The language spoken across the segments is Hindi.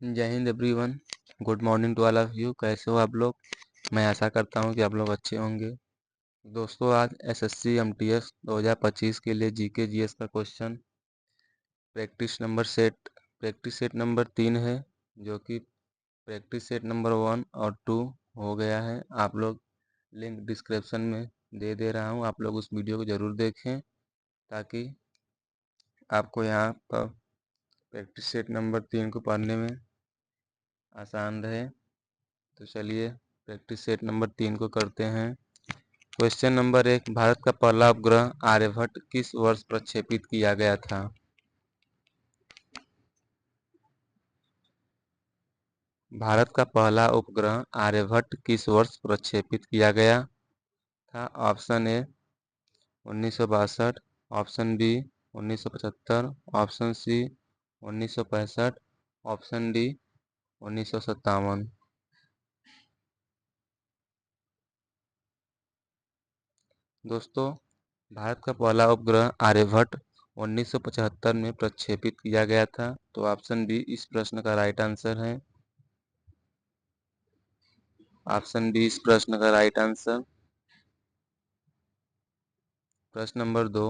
जय हिंद everyone. Good morning to all of you. कैसे हो आप लोग? मैं आशा करता हूं कि आप लोग अच्छे होंगे। दोस्तों, आज एसएससी एमटीएस 2025 के लिए जीके जीएस का क्वेश्चन प्रैक्टिस सेट नंबर 3 है, जो कि प्रैक्टिस सेट नंबर 1 और 2 हो गया है। आप लोग लिंक डिस्क्रिप्शन में दे रहा हूं, आप लोग उस वीडियो को ज़रूर देखें ताकि आपको यहाँ पर प्रैक्टिस सेट नंबर 3 को पढ़ने में आसान रहे। तो चलिए प्रैक्टिस सेट नंबर 3 को करते हैं। क्वेश्चन नंबर 1, भारत का पहला उपग्रह आर्यभट्ट किस वर्ष प्रक्षेपित किया गया था? भारत का पहला उपग्रह आर्यभट्ट किस वर्ष प्रक्षेपित किया गया था? Option A 1962, option B 1975, option C 1965, option D 1957। दोस्तों, भारत का पहला उपग्रह आर्यभट्ट 1975 में प्रक्षेपित किया गया था, तो ऑप्शन बी इस प्रश्न का राइट आंसर है। ऑप्शन बी इस प्रश्न का राइट आंसर। प्रश्न नंबर 2,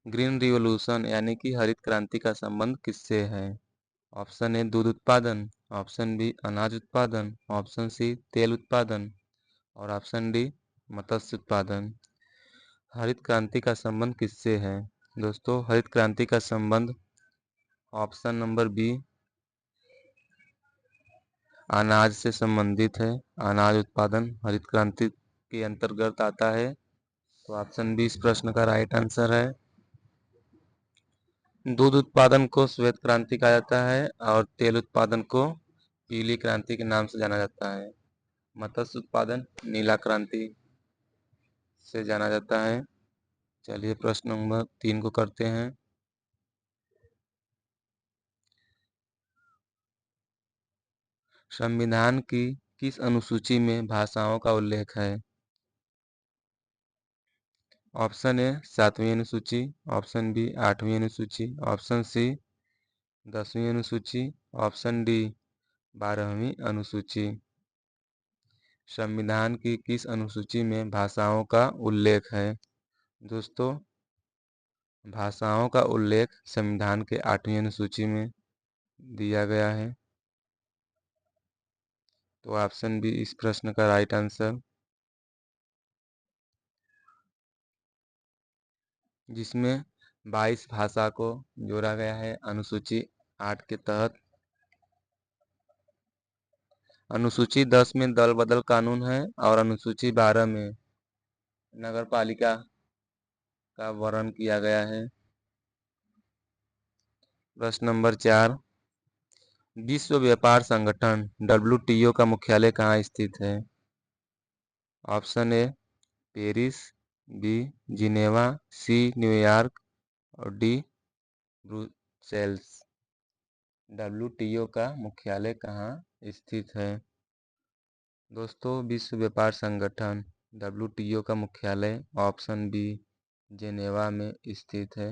ग्रीन रिवॉल्यूशन यानी कि हरित क्रांति का संबंध किससे है? ऑप्शन ए दूध उत्पादन, ऑप्शन बी अनाज उत्पादन, ऑप्शन सी तेल उत्पादन और ऑप्शन डी मत्स्य उत्पादन। हरित क्रांति का संबंध किससे है? दोस्तों, हरित क्रांति का संबंध ऑप्शन नंबर बी अनाज से संबंधित है। अनाज उत्पादन हरित क्रांति के अंतर्गत आता है, तो ऑप्शन बी इस प्रश्न का राइट आंसर है। दूध उत्पादन को श्वेत क्रांति कहा जाता है और तेल उत्पादन को पीली क्रांति के नाम से जाना जाता है। मत्स्य उत्पादन नीला क्रांति से जाना जाता है। चलिए प्रश्न नंबर 3 को करते हैं। संविधान की किस अनुसूची में भाषाओं का उल्लेख है? ऑप्शन ए 7वीं अनुसूची, ऑप्शन बी 8वीं अनुसूची, ऑप्शन सी 10वीं अनुसूची, ऑप्शन डी 12वीं अनुसूची। संविधान की किस अनुसूची में भाषाओं का उल्लेख है? दोस्तों, भाषाओं का उल्लेख संविधान के 8वीं अनुसूची में दिया गया है, तो ऑप्शन बी इस प्रश्न का राइट आंसर, जिसमें 22 भाषा को जोड़ा गया है अनुसूची 8 के तहत। अनुसूची 10 में दल बदल कानून है और अनुसूची 12 में नगर पालिका का वर्णन किया गया है। प्रश्न नंबर 4, विश्व व्यापार संगठन WTO का मुख्यालय कहाँ स्थित है? Option A Paris, B Geneva, C New York और डी ब्रुसेल्स। WTO का मुख्यालय कहाँ स्थित है? दोस्तों, विश्व व्यापार संगठन WTO का मुख्यालय ऑप्शन बी जेनेवा में स्थित है।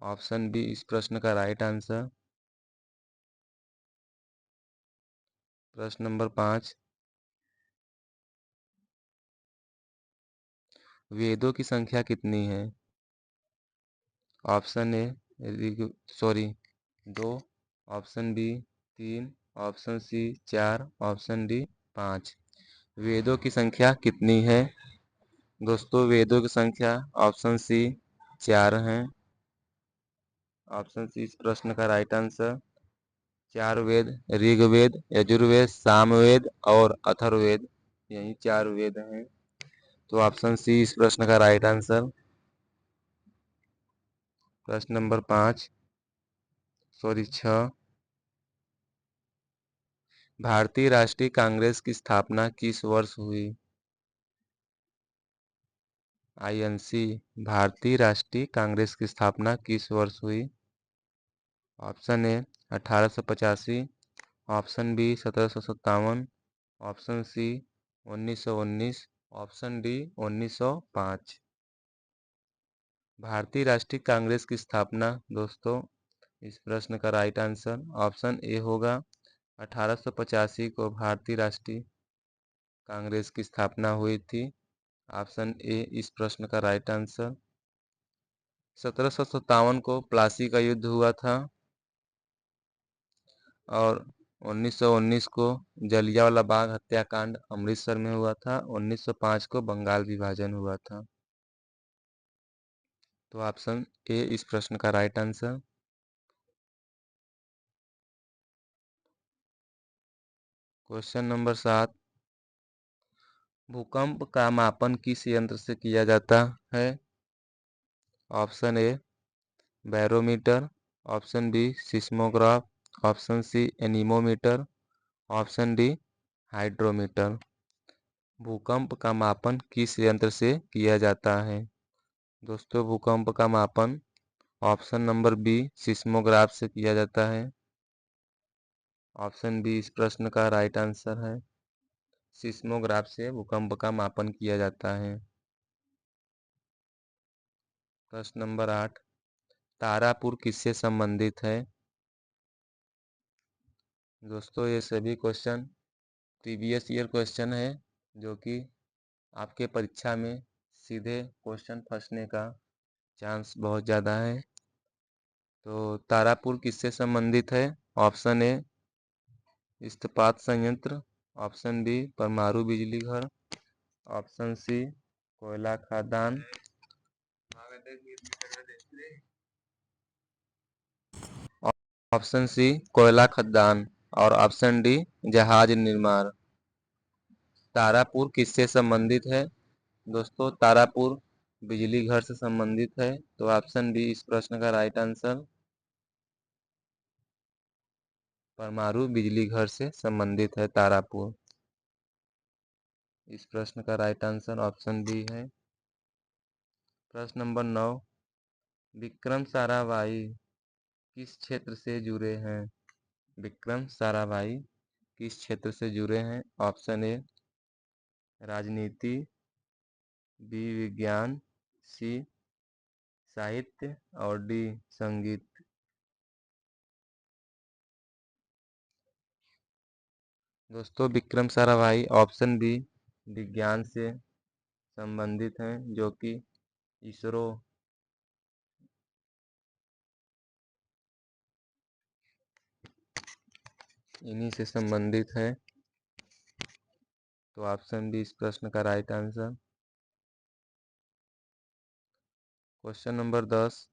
ऑप्शन बी इस प्रश्न का राइट आंसर। प्रश्न नंबर 5, वेदों की संख्या कितनी है? Option A 2, option B 3, option C 4, option D 5। वेदों की संख्या कितनी है? दोस्तों, वेदों की संख्या ऑप्शन सी 4 है। ऑप्शन सी इस प्रश्न का राइट आंसर। 4 वेद ऋग्वेद, यजुर्वेद, सामवेद और अथर्ववेद, यही 4 वेद हैं, तो ऑप्शन सी इस प्रश्न का राइट आंसर। प्रश्न नंबर 6, भारतीय राष्ट्रीय कांग्रेस की स्थापना किस वर्ष हुई? INC भारतीय राष्ट्रीय कांग्रेस की स्थापना किस वर्ष हुई? Option A 1885, option B 1757, option C 1919, option D 1905। भारतीय राष्ट्रीय कांग्रेस की स्थापना दोस्तों, इस प्रश्न का राइट आंसर ऑप्शन ए होगा। 1885 को भारतीय राष्ट्रीय कांग्रेस की स्थापना हुई थी। ऑप्शन ए इस प्रश्न का राइट आंसर। 1757 को प्लासी का युद्ध हुआ था और 1919 को जलियांवाला बाग हत्याकांड अमृतसर में हुआ था। 1905 को बंगाल विभाजन हुआ था। तो ऑप्शन ए इस प्रश्न का राइट आंसर। क्वेश्चन नंबर 7, भूकंप का मापन किस यंत्र से किया जाता है? Option A barometer, option B seismograph, option C anemometer, option D hydrometer. भूकंप का मापन किस यंत्र से किया जाता है? दोस्तों, भूकंप का मापन ऑप्शन नंबर बी सिस्मोग्राफ से किया जाता है। ऑप्शन बी इस प्रश्न का राइट आंसर है। सिस्मोग्राफ से भूकंप का मापन किया जाता है। प्रश्न नंबर 8, तारापुर किससे संबंधित है? दोस्तों, ये सभी क्वेश्चन प्रीवियस ईयर क्वेश्चन है, जो कि आपके परीक्षा में सीधे क्वेश्चन फंसने का चांस बहुत ज़्यादा है। तो तारापुर किससे संबंधित है? ऑप्शन ए इस्पात संयंत्र, ऑप्शन बी परमाणु बिजली घर, ऑप्शन सी कोयला खदान, ऑप्शन सी कोयला खदान और ऑप्शन डी जहाज निर्माण। तारापुर किससे संबंधित है? दोस्तों, तारापुर बिजली घर से संबंधित है। तो ऑप्शन बी इस प्रश्न का राइट आंसर। परमाणु बिजली घर से संबंधित है तारापुर। इस प्रश्न का राइट आंसर ऑप्शन बी है। प्रश्न नंबर 9, विक्रम साराभाई किस क्षेत्र से जुड़े हैं? विक्रम साराभाई किस क्षेत्र से जुड़े हैं? ऑप्शन ए राजनीति, बी विज्ञान, सी साहित्य और डी संगीत। दोस्तों, विक्रम साराभाई ऑप्शन बी विज्ञान से संबंधित हैं, जो कि इसरो इन्हीं से संबंधित है। तो ऑप्शन बी इस प्रश्न का राइट आंसर। क्वेश्चन नंबर 10,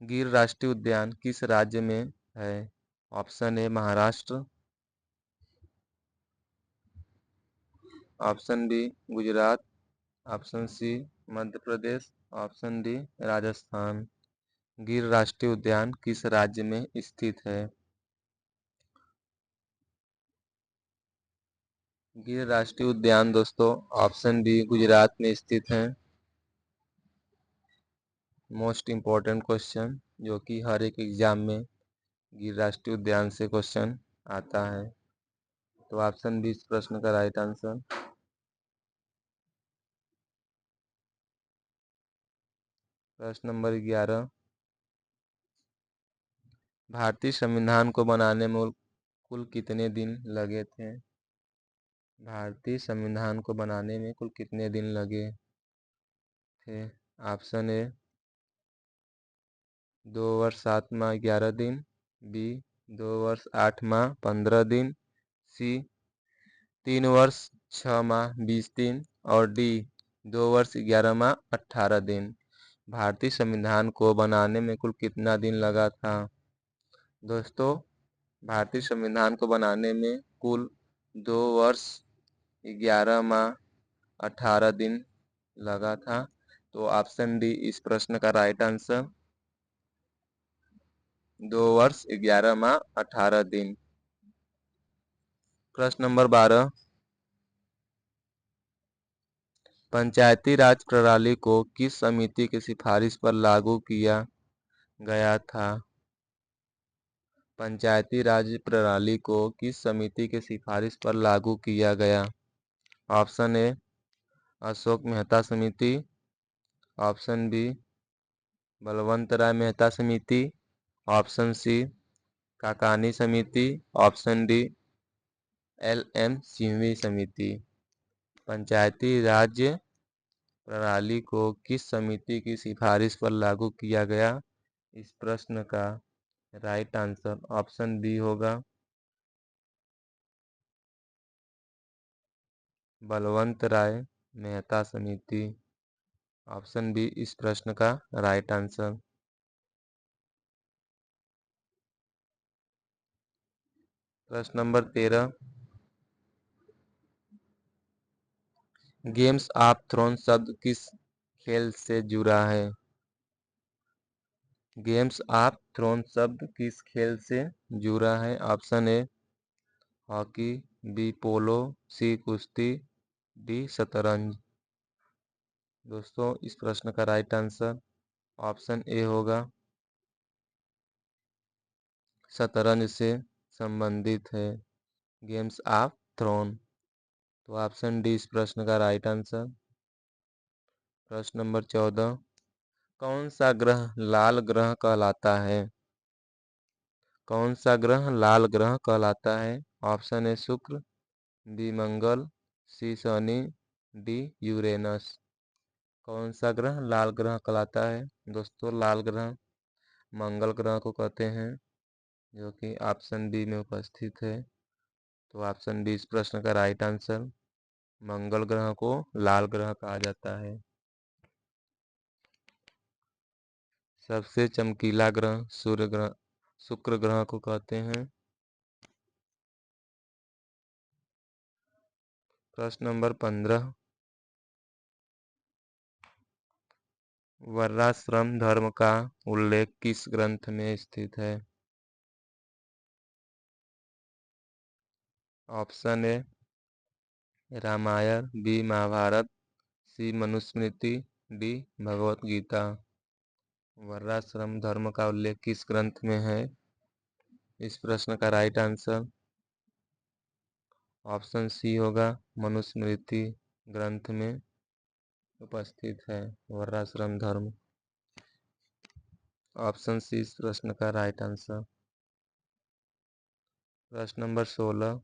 गिर राष्ट्रीय उद्यान किस राज्य में है? Option A Maharashtra, option B Gujarat, option C Madhya Pradesh, option D Rajasthan. Gir राष्ट्रीय उद्यान किस राज्य में स्थित है? गिर राष्ट्रीय उद्यान दोस्तों ऑप्शन बी गुजरात में स्थित है। मोस्ट इम्पोर्टेंट क्वेश्चन, जो कि हर एक एग्जाम में गिर राष्ट्रीय उद्यान से क्वेश्चन आता है। तो ऑप्शन बी इस प्रश्न का राइट आंसर। प्रश्न नंबर 11, भारतीय संविधान को बनाने में कुल कितने दिन लगे थे? भारतीय संविधान को बनाने में कुल कितने दिन लगे थे? ऑप्शन ए 2 वर्ष 7 माह 11 दिन, बी 2 वर्ष 8 माह 15 दिन, सी 3 वर्ष 6 माह 20 दिन और डी 2 वर्ष 11 माह 18 दिन। भारतीय संविधान को बनाने में कुल कितना दिन लगा था? दोस्तों, भारतीय संविधान को बनाने में कुल 2 वर्ष 11 माह 18 दिन लगा था। तो ऑप्शन डी इस प्रश्न का राइट आंसर। 2 वर्ष 11 माह 18 दिन। प्रश्न नंबर 12, पंचायती राज प्रणाली को किस समिति की सिफारिश पर लागू किया गया था? पंचायती राज प्रणाली को किस समिति की सिफारिश पर लागू किया गया? ऑप्शन ए अशोक मेहता समिति, ऑप्शन बी बलवंत राय मेहता समिति, ऑप्शन सी काकानी समिति, ऑप्शन डी LM सिंघवी समिति। पंचायती राज प्रणाली को किस समिति की सिफारिश पर लागू किया गया? इस प्रश्न का राइट आंसर ऑप्शन बी होगा बलवंत राय मेहता समिति। ऑप्शन बी इस प्रश्न का राइट आंसर। प्रश्न नंबर 13, गेम्स ऑफ थ्रोन शब्द किस खेल से जुड़ा है? गेम्स ऑफ थ्रोन शब्द किस खेल से जुड़ा है? ऑप्शन ए हॉकी, बी पोलो, सी कुश्ती, डी शतरंज। दोस्तों इस प्रश्न का राइट आंसर ऑप्शन ए होगा शतरंज से संबंधित है गेम्स ऑफ थ्रोन। तो ऑप्शन डी इस प्रश्न का राइट आंसर। प्रश्न नंबर 14, कौन सा ग्रह लाल ग्रह कहलाता है? कौन सा ग्रह लाल ग्रह कहलाता है? ऑप्शन ए शुक्र, बी मंगल, सी शनि, डी यूरेनस। कौन सा ग्रह लाल ग्रह कहलाता है? दोस्तों लाल ग्रह मंगल ग्रह को कहते हैं, जो कि ऑप्शन बी में उपस्थित है। तो ऑप्शन बी इस प्रश्न का राइट आंसर। मंगल ग्रह को लाल ग्रह कहा जाता है। सबसे चमकीला ग्रह सूर्य ग्रह शुक्र ग्रह को कहते हैं। प्रश्न नंबर 15, वर्णाश्रम धर्म का उल्लेख किस ग्रंथ में स्थित है? Option A Ramayana, B Mahabharata, C Manusmriti, D Bhagavad Gita. वर्णाश्रम धर्म का उल्लेख किस ग्रंथ में है? इस प्रश्न का राइट आंसर ऑप्शन सी होगा मनुस्मृति ग्रंथ में उपस्थित है वर्णाश्रम धर्म। ऑप्शन सी इस प्रश्न का राइट आंसर। प्रश्न नंबर 16,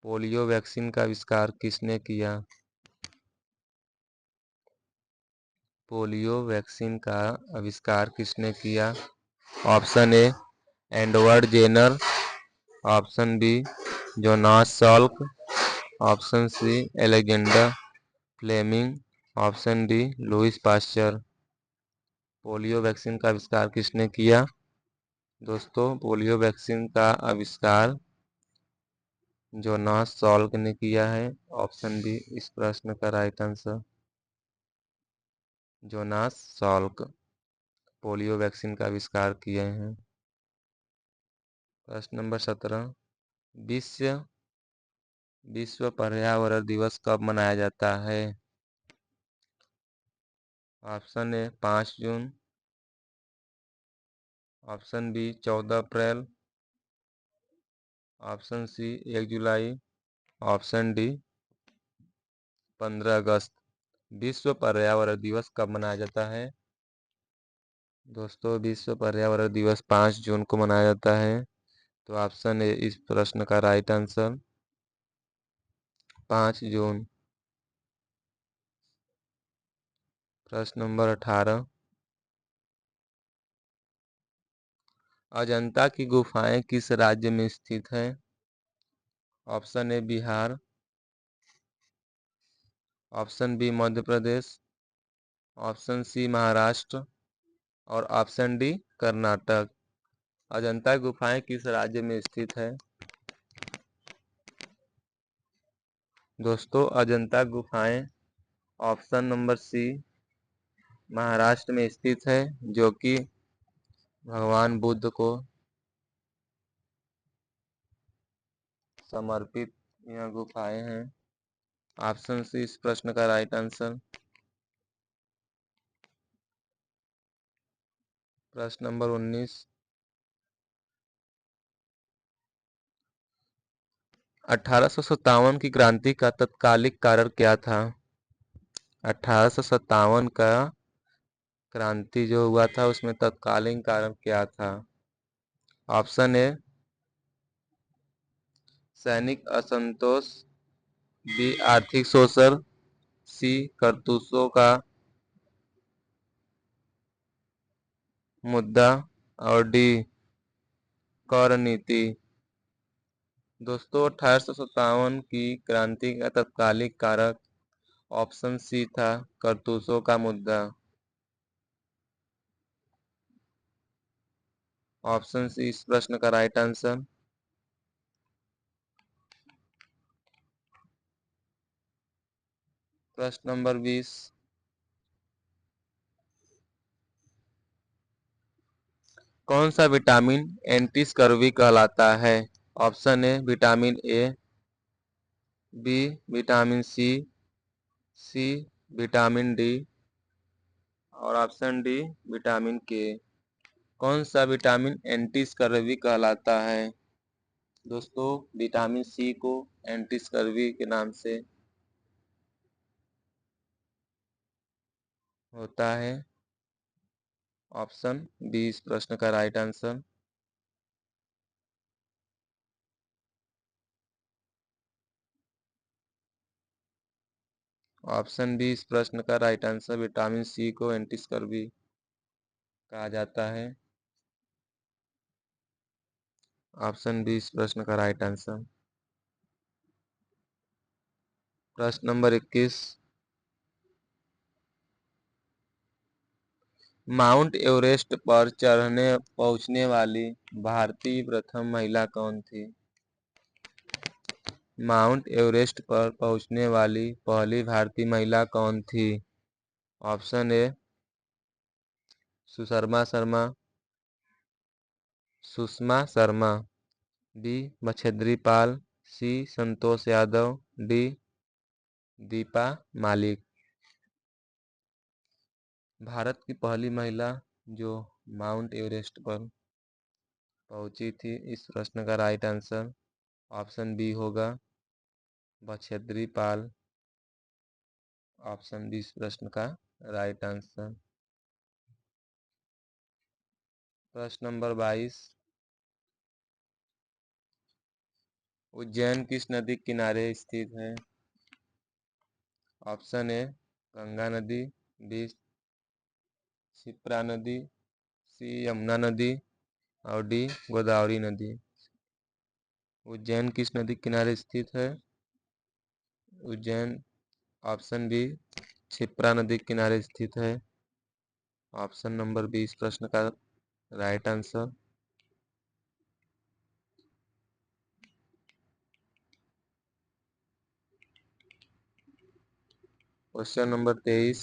पोलियो वैक्सीन का आविष्कार किसने किया? पोलियो वैक्सीन का आविष्कार किसने किया? Option A Edward Jenner, option B Jonas Salk, option C Alexander Fleming, option D Louis Pasteur. Polio vaccine का आविष्कार किसने किया? दोस्तों पोलियो वैक्सीन का आविष्कार जोनास सॉल्क ने किया है। ऑप्शन बी इस प्रश्न का right answer. Jonas Salk polio vaccine का आविष्कार किए हैं। प्रश्न नंबर 17, विश्व पर्यावरण दिवस कब मनाया जाता है? ऑप्शन ए 5 जून, ऑप्शन बी 14 अप्रैल, ऑप्शन सी 1 जुलाई, ऑप्शन डी 15 अगस्त। विश्व पर्यावरण दिवस कब मनाया जाता है? दोस्तों विश्व पर्यावरण दिवस 5 जून को मनाया जाता है। तो ऑप्शन ए इस प्रश्न का राइट आंसर 5 जून। प्रश्न नंबर 18, अजंता की गुफाएं किस राज्य में स्थित हैं? Option A Bihar, option B Madhya Pradesh, option C Maharashtra और ऑप्शन डी कर्नाटक। अजंता की गुफाएं किस राज्य में स्थित है? दोस्तों अजंता गुफाएं ऑप्शन नंबर सी महाराष्ट्र में स्थित है, जो कि भगवान बुद्ध को समर्पित यह गुफाएं हैं। ऑप्शन सी इस प्रश्न का राइट आंसर। प्रश्न नंबर 19, 1857 की क्रांति का तत्कालिक कारण क्या था? 1857 का क्रांति जो हुआ था उसमें तत्कालीन कारण क्या था? ऑप्शन ए सैनिक असंतोष, बी आर्थिक शोषण, सी कारतूसों का मुद्दा और डी कर नीति। दोस्तों 1857 की क्रांति का तत्कालिक कारक ऑप्शन सी था कारतूसों का मुद्दा। ऑप्शन सी इस प्रश्न का राइट आंसर। प्रश्न नंबर 20, कौन सा विटामिन एंटी स्कर्वी कहलाता है? Option A vitamin A, B vitamin C, C vitamin D और ऑप्शन डी विटामिन के। कौन सा विटामिन एंटी स्कर्वी कहलाता है? दोस्तों विटामिन सी को एंटी स्कर्वी के नाम से होता है। ऑप्शन बी इस प्रश्न का राइट आंसर। ऑप्शन बी इस प्रश्न का राइट आंसर। विटामिन सी को एंटी स्कर्वी कहा जाता है। ऑप्शन बी इस प्रश्न का राइट आंसर। प्रश्न नंबर 21, माउंट एवरेस्ट पर चढ़ने पहुंचने वाली भारतीय प्रथम महिला कौन थी? माउंट एवरेस्ट पर पहुंचने वाली पहली भारतीय महिला कौन थी? Option A Sushma Sharma, Sushma Sharma, B Bachendri Pal, C Santosh Yadav, D Deepa Malik. Bharat की पहली महिला जो माउंट एवरेस्ट पर पहुंची थी, इस प्रश्न का राइट आंसर ऑप्शन बी होगा बछेंद्री पाल। ऑप्शन बी इस प्रश्न का राइट आंसर। प्रश्न नंबर 22, उज्जैन किस नदी के किनारे स्थित है? ऑप्शन ए गंगा नदी, बी क्षिप्रा नदी, सी यमुना नदी और डी गोदावरी नदी। उज्जैन किस नदी के किनारे स्थित है? उज्जैन ऑप्शन बी क्षिप्रा नदी के किनारे स्थित है। ऑप्शन नंबर बी इस प्रश्न का right answer. Question number 23,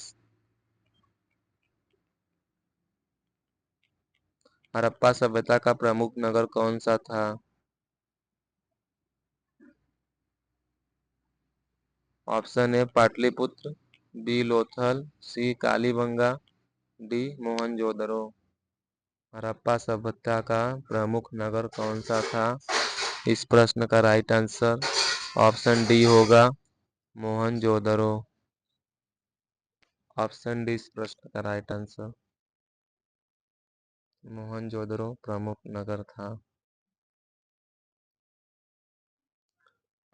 Harappa सभ्यता का प्रमुख नगर कौन सा था? Option A Pataliputra, B Lothal, C Kalibangan, D Mohenjodaro. Harappa सभ्यता का प्रमुख नगर कौन सा था? इस प्रश्न का राइट आंसर ऑप्शन डी होगा मोहनजोदड़ो। ऑप्शन डी इस प्रश्न का राइट आंसर। मोहनजोदड़ो प्रमुख नगर था।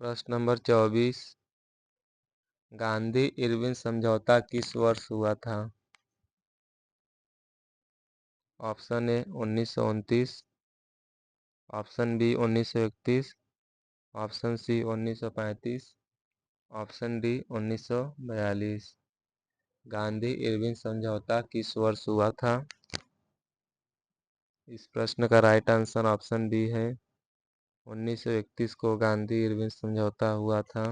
प्रश्न नंबर 24, गांधी इरविन समझौता किस वर्ष हुआ था? Option A 1929, option B 1931, option C 1935, option D 1942। Gandhi Irwin समझौता किस वर्ष हुआ था? इस प्रश्न का राइट आंसर ऑप्शन बी है 1931 को गांधी इरविन समझौता हुआ था।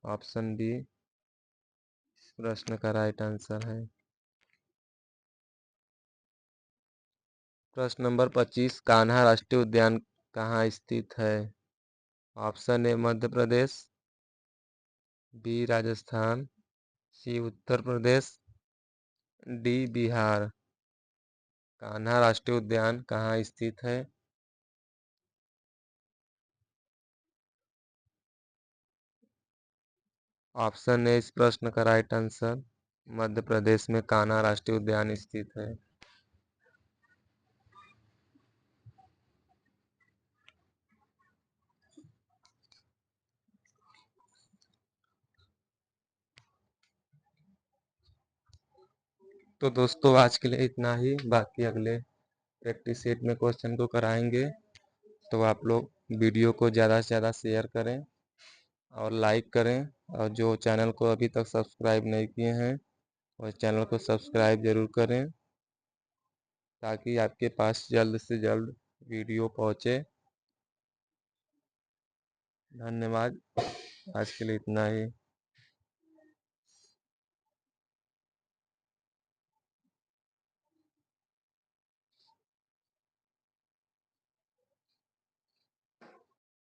ऑप्शन बी इस प्रश्न का राइट आंसर है। प्रश्न नंबर 25, कान्हा राष्ट्रीय उद्यान कहाँ स्थित है? Option A Madhya Pradesh, B Rajasthan, C Uttar Pradesh, D Bihar. Kanha राष्ट्रीय उद्यान कहाँ स्थित है? ऑप्शन ए इस प्रश्न का राइट आंसर मध्य प्रदेश में कान्हा राष्ट्रीय उद्यान स्थित है। तो दोस्तों आज के लिए इतना ही, बाकी अगले प्रैक्टिस सेट में क्वेश्चन को कराएंगे। तो आप लोग वीडियो को ज़्यादा से ज़्यादा शेयर करें और लाइक करें, और जो चैनल को अभी तक सब्सक्राइब नहीं किए हैं वह चैनल को सब्सक्राइब ज़रूर करें, ताकि आपके पास जल्द से जल्द वीडियो पहुँचे। धन्यवाद, आज के लिए इतना ही।